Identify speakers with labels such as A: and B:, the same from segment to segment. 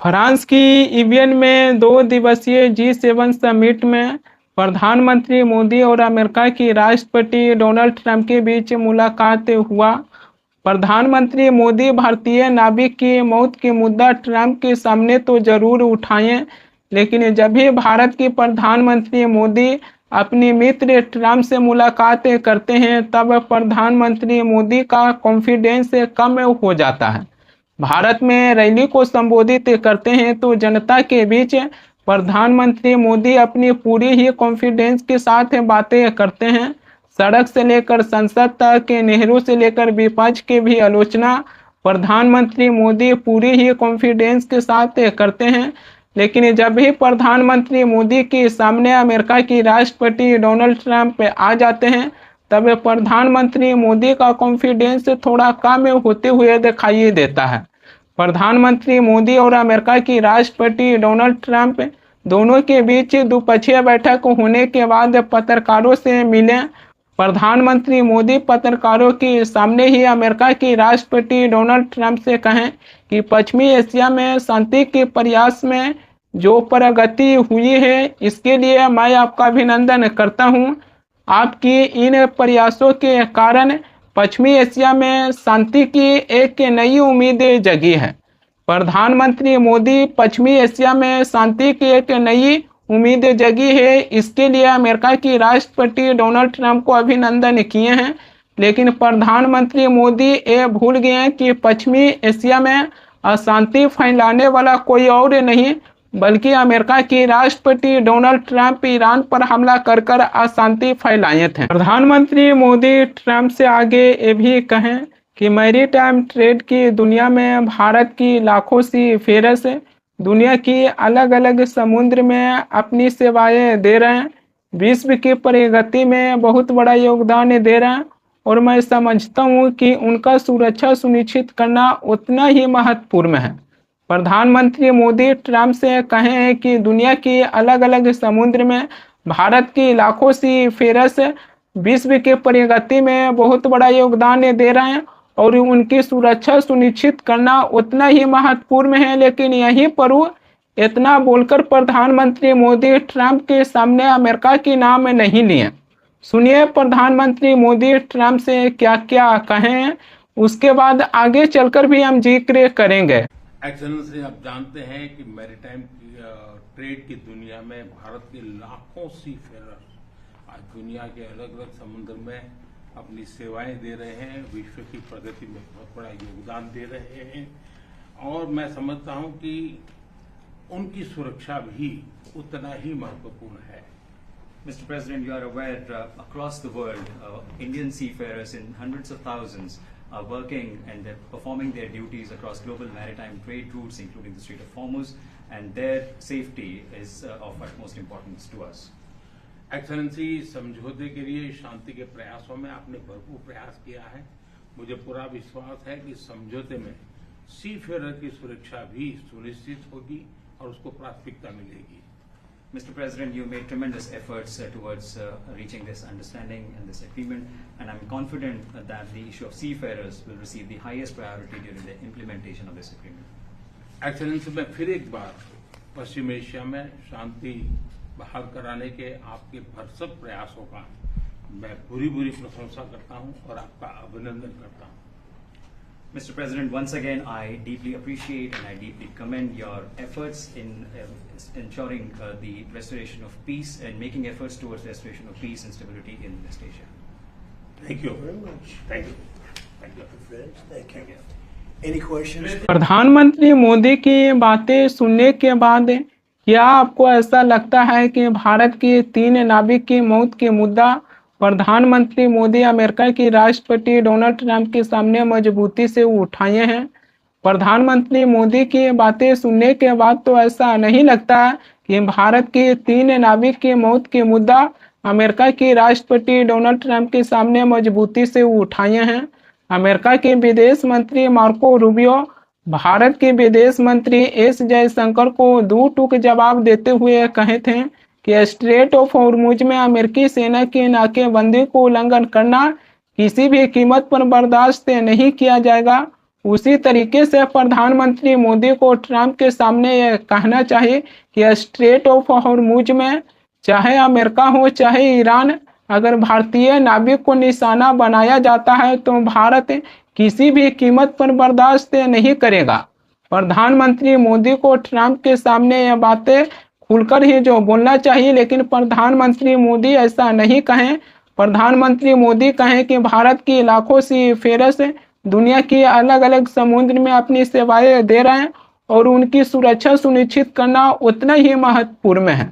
A: France की इवियन में 2 दिवसीय G7 समिट में प्रधानमंत्री मोदी और अमेरिका की राष्ट्रपति डोनाल्ड ट्रंप के बीच मुलाकात हुआ। प्रधानमंत्री मोदी भारतीय नाविक की मौत के मुद्दा ट्रंप के सामने तो जरूर उठाएं, लेकिन जब भी भारत के प्रधानमंत्री मोदी अपने मित्र ट्रंप से मुलाकात करते हैं तब प्रधानमंत्री मोदी का कॉन्फिडेंस कम हो जाता है। भारत में रैली को संबोधित करते हैं तो जनता के बीच प्रधानमंत्री मोदी अपनी पूरी ही कॉन्फिडेंस के साथ बातें करते हैं। सड़क से लेकर संसद तक, नेहरू से लेकर विपक्ष की भी आलोचना प्रधानमंत्री मोदी पूरी ही कॉन्फिडेंस के साथ करते हैं। लेकिन जब भी प्रधानमंत्री मोदी के सामने अमेरिका की राष्ट्रपति डोनाल्ड ट्रंप आ जाते हैं तब प्रधानमंत्री मोदी का कॉन्फिडेंस थोड़ा कम होते हुए दिखाई देता है। प्रधानमंत्री मोदी और अमेरिका की राष्ट्रपति डोनाल्ड ट्रंप दोनों के बीच द्विपक्षीय बैठक होने के बाद पत्रकारों से मिले। प्रधानमंत्री मोदी पत्रकारों के सामने ही अमेरिका की राष्ट्रपति डोनाल्ड ट्रंप से कहें कि पश्चिमी एशिया में शांति के प्रयास में जो प्रगति हुई है इसके लिए मैं आपका अभिनंदन करता हूं। आपकी इन प्रयासों के कारण पश्चिमी एशिया में शांति की एक नई उम्मीद जगी है। प्रधानमंत्री मोदी पश्चिमी एशिया में शांति की एक नई उम्मीद जगी है, इसके लिए अमेरिका की राष्ट्रपति डोनाल्ड ट्रंप को अभिनंदन किए हैं। लेकिन प्रधानमंत्री मोदी ये भूल गए हैं कि पश्चिमी एशिया में अशांति फैलाने वाला कोई और नहीं बल्कि अमेरिका की राष्ट्रपति डोनाल्ड ट्रंप ईरान पर हमला कर अशांति फैलाए थे। प्रधानमंत्री मोदी ट्रंप से आगे ये भी कहें कि मैरीटाइम ट्रेड की दुनिया में भारत की लाखों सी फेरस दुनिया की अलग अलग समुद्र में अपनी सेवाएं दे रहे हैं, विश्व की प्रगति में बहुत बड़ा योगदान दे रहे हैं और मैं समझता हूं कि उनका सुरक्षा सुनिश्चित करना उतना ही महत्वपूर्ण है। प्रधानमंत्री मोदी ट्रंप से कहें कि दुनिया की अलग अलग समुद्र में भारत की लाखों सी फेरस विश्व की प्रगति में बहुत बड़ा योगदान दे रहे हैं और उनकी सुरक्षा सुनिश्चित करना उतना ही महत्वपूर्ण है। लेकिन यहीं पर इतना बोलकर प्रधानमंत्री मोदी ट्रंप के सामने अमेरिका की नाम नहीं लिए। सुनिए प्रधानमंत्री मोदी ट्रंप से क्या क्या कहें, उसके बाद आगे चलकर भी हम जिक्र करेंगे।
B: एक्सेलेंसी, आप जानते हैं कि मैरीटाइम ट्रेड की दुनिया में भारत के लाखों सी फेरर आज दुनिया के अलग अलग समुद्र में अपनी सेवाएं दे रहे हैं, विश्व की प्रगति में बहुत बड़ा योगदान दे रहे हैं और मैं समझता हूं कि उनकी सुरक्षा भी उतना ही महत्वपूर्ण है।
C: Mr. President, you are aware across the world, Indian seafarers in hundreds of thousands are working and they're performing their duties across global maritime trade routes, including the Strait of Hormuz, and their safety is of utmost importance to us.
B: Excellency, समझौते के लिए शांति के प्रयासों में आपने भरपूर प्रयास किया है। मुझे पूरा विश्वास है कि समझौते में सीफेरर की सुरक्षा भी सुनिश्चित होगी और उसको प्राथमिकता मिलेगी।
C: Mr. President, you made tremendous efforts towards reaching this understanding and this agreement, and I'm confident that the issue of seafarers will receive the highest priority during the implementation of this agreement.
B: Excellency, मैं फिर एक बार पश्चिम Asia में शांति बहाल कराने के आपके भरसक प्रयासों का मैं पूरी प्रशंसा करता हूं और आपका अभिनंदन करता हूं।
C: Mr. President, once again, I deeply appreciate and I deeply commend your efforts in ensuring the restoration of peace and making efforts towards restoration of peace and stability in West Asia.
B: Thank you
D: very much.
B: Thank you. Thank you.
D: Thank you. Any questions?
A: प्रधानमंत्री मोदी की बातें सुनने के बाद क्या आपको ऐसा लगता है कि भारत की 3 नाविक की मौत के मुद्दा प्रधानमंत्री मोदी अमेरिका की राष्ट्रपति डोनाल्ड ट्रंप के सामने मजबूती से उठाए हैं? प्रधानमंत्री मोदी की बातें सुनने के बाद तो ऐसा नहीं लगता कि भारत की 3 नाविक की मौत के मुद्दा अमेरिका की राष्ट्रपति डोनाल्ड ट्रंप के सामने मजबूती से उठाए हैं। अमेरिका के विदेश मंत्री मार्को रूबियो भारत के विदेश मंत्री एस जयशंकर को 2 टूक जवाब देते हुए कहे थे कि स्ट्रेट ऑफ हॉर्मुज में अमेरिकी सेना की नाकेबंदी को उल्लंघन करना किसी भी कीमत पर बर्दाश्त नहीं किया जाएगा उसी तरीके से प्रधानमंत्री मोदी को ट्रंप के सामने यह कहना चाहिए कि स्ट्रेट ऑफ हॉर्मुज में चाहे अमेरिका हो चाहे ईरान, अगर भारतीय नाविक को निशाना बनाया जाता है तो भारत किसी भी कीमत पर बर्दाश्त नहीं करेगा। प्रधानमंत्री मोदी को ट्रंप के सामने यह बातें खुलकर ही जो बोलना चाहिए, लेकिन प्रधानमंत्री मोदी ऐसा नहीं कहें। प्रधानमंत्री मोदी कहें कि भारत की लाखों सीफेरर्स दुनिया की अलग अलग समुद्र में अपनी सेवाएं दे रहे हैं और उनकी सुरक्षा सुनिश्चित करना उतना ही महत्वपूर्ण है।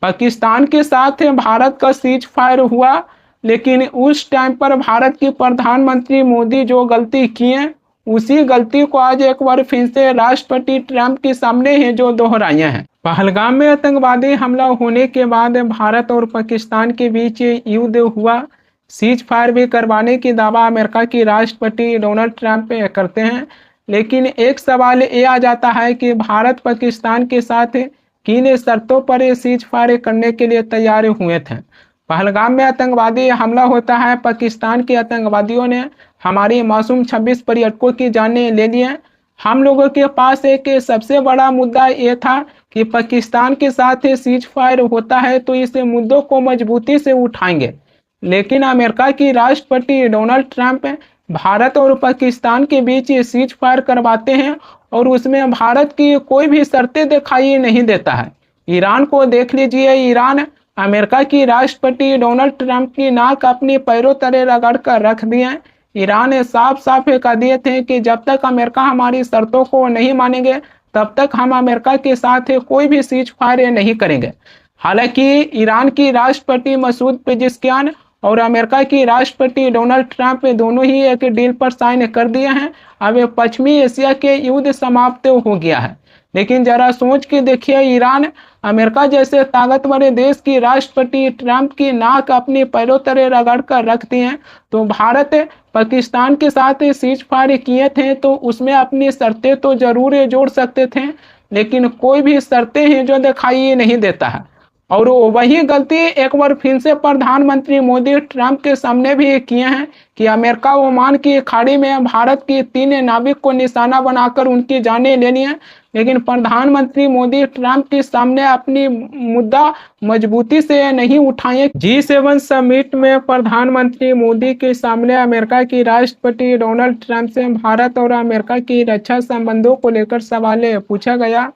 A: पाकिस्तान के साथ भारत का सीज फायर हुआ, लेकिन उस टाइम पर भारत के प्रधानमंत्री मोदी जो गलती किए उसी गलती को आज एक बार फिर से राष्ट्रपति ट्रंप के सामने है जो दोहराए हैं। पहलगाम में आतंकवादी हमला होने के बाद भारत और पाकिस्तान के बीच युद्ध हुआ। सीज फायर भी करवाने की दावा अमेरिका की राष्ट्रपति डोनाल्ड ट्रंप करते हैं, लेकिन एक सवाल ये आ जाता है कि भारत पाकिस्तान के साथ किन शर्तों पर सीज फायर करने के लिए तैयार हुए थे। पहलगाम में आतंकवादी हमला होता है, पाकिस्तान के आतंकवादियों ने हमारी मासूम 26 पर्यटकों की जानें ले ली हैं। हम लोगों के पास एक सबसे बड़ा मुद्दा ये था कि पाकिस्तान के साथ सीज फायर होता है तो इस मुद्दों को मजबूती से उठाएंगे, लेकिन अमेरिका की राष्ट्रपति डोनाल्ड ट्रंप भारत और पाकिस्तान के बीच सीज फायर करवाते हैं और उसमें भारत की कोई भी शर्तें दिखाई नहीं देता है। ईरान को देख लीजिए, ईरान अमेरिका की राष्ट्रपति डोनाल्ड ट्रंप की नाक अपने पैरों तले रगड़ कर रख दिए। ईरान ने साफ साफ कह दिए थे कि जब तक अमेरिका हमारी शर्तों को नहीं मानेंगे तब तक हम अमेरिका के साथ कोई भी सीज फायर नहीं करेंगे। हालांकि ईरान की राष्ट्रपति मसूद पेजेश्कियान और अमेरिका की राष्ट्रपति डोनाल्ड ट्रंप दोनों ही एक डील पर साइन कर दिए हैं। अब पश्चिमी एशिया के युद्ध समाप्त हो गया है। लेकिन जरा सोच के देखिए, ईरान अमेरिका जैसे ताकतवर देश की राष्ट्रपति ट्रंप की नाक अपने पैरों तले रगड़ कर रखती हैं, तो भारत पाकिस्तान के साथ सीज फायर किए थे तो उसमें अपनी शर्तें तो जरूर जोड़ सकते थे, लेकिन कोई भी शर्तें हैं जो दिखाई नहीं देता है। और वही गलती एक बार फिर से प्रधानमंत्री मोदी ट्रंप के सामने भी किए हैं कि अमेरिका ओमान की खाड़ी में भारत की 3 नाविक को निशाना बनाकर उनकी जानें ले ली हैं, लेकिन प्रधानमंत्री मोदी ट्रंप के सामने अपनी मुद्दा मजबूती से नहीं उठाए। G7 समिट में प्रधानमंत्री मोदी के सामने अमेरिका की राष्ट्रपति डोनाल्ड ट्रंप से भारत और अमेरिका की रक्षा संबंधों को लेकर सवाल पूछा गया।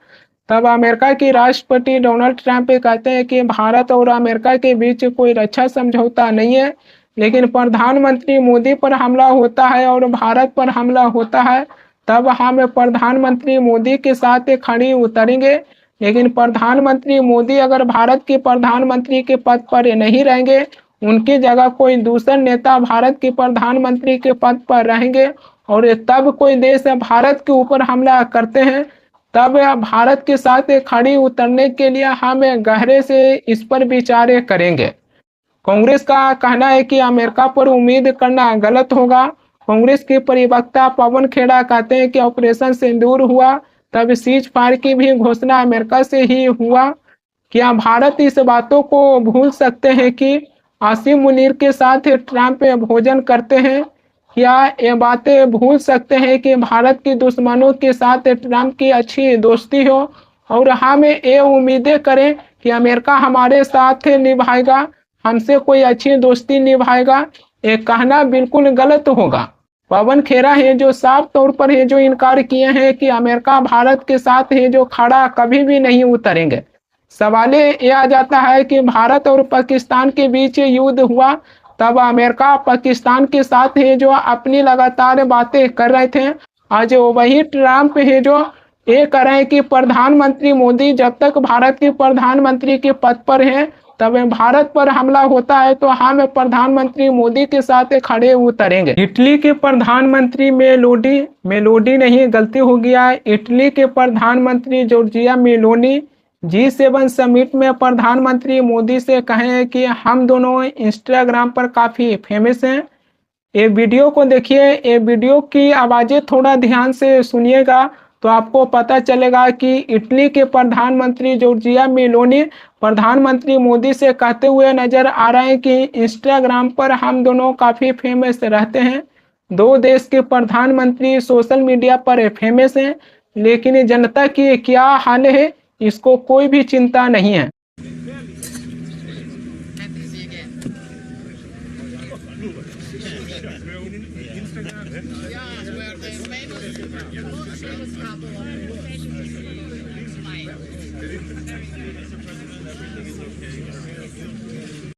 A: तब अमेरिका की राष्ट्रपति डोनाल्ड ट्रंप कहते हैं कि भारत और अमेरिका के बीच कोई रक्षा समझौता नहीं है, लेकिन प्रधानमंत्री मोदी पर हमला होता है और भारत पर हमला होता है तब हम प्रधानमंत्री मोदी के साथ खड़ी उतरेंगे। लेकिन प्रधानमंत्री मोदी अगर भारत के प्रधानमंत्री के पद पर नहीं रहेंगे, उनकी जगह कोई दूसरा नेता भारत के प्रधानमंत्री के पद पर रहेंगे और तब कोई देश भारत के ऊपर हमला करते हैं, तब भारत के साथ खड़ी उतरने के लिए हम गहरे से इस पर विचार करेंगे। कांग्रेस का कहना है कि अमेरिका पर उम्मीद करना गलत होगा। कांग्रेस के प्रवक्ता पवन खेड़ा कहते हैं कि ऑपरेशन सिंदूर हुआ तब सीज फायर की भी घोषणा अमेरिका से ही हुआ। क्या भारत इस बातों को भूल सकते हैं कि आसिम मुनीर के साथ ट्रंप भोजन करते हैं? क्या ये बातें भूल सकते हैं कि भारत के दुश्मनों के साथ ट्रंप की अच्छी दोस्ती हो और हम ये उम्मीदें करें कि अमेरिका हमारे साथ निभाएगा, हमसे कोई अच्छी दोस्ती निभाएगा? ये कहना बिल्कुल गलत होगा। पवन खेड़ा है जो साफ तौर पर है जो इनकार किए हैं कि अमेरिका भारत के साथ है जो खड़ा कभी भी नहीं उतरेंगे। सवाल ये आ जाता है कि भारत और पाकिस्तान के बीच युद्ध हुआ तब अमेरिका पाकिस्तान के साथ है जो अपनी लगातार बातें कर रहे थे। आज वही ट्रंप है जो ये कह रहे हैं कि प्रधानमंत्री मोदी जब तक भारत के प्रधानमंत्री के पद पर हैं तब भारत पर हमला होता है तो हम प्रधानमंत्री मोदी के साथ खड़े उतरेंगे। इटली के प्रधानमंत्री मेलोडी नहीं, गलती हो गया, इटली के प्रधानमंत्री जॉर्जिया मेलोनी G7 समिट में प्रधानमंत्री मोदी से कहे कि हम दोनों इंस्टाग्राम पर काफ़ी फेमस हैं। ये वीडियो को देखिए, ये वीडियो की आवाज़ें थोड़ा ध्यान से सुनिएगा तो आपको पता चलेगा कि इटली के प्रधानमंत्री जॉर्जिया मेलोनी प्रधानमंत्री मोदी से कहते हुए नजर आ रहे हैं कि इंस्टाग्राम पर हम दोनों काफ़ी फेमस रहते हैं। दो देश के प्रधानमंत्री सोशल मीडिया पर फेमस हैं, लेकिन जनता की क्या हाल है इसको कोई भी चिंता नहीं है।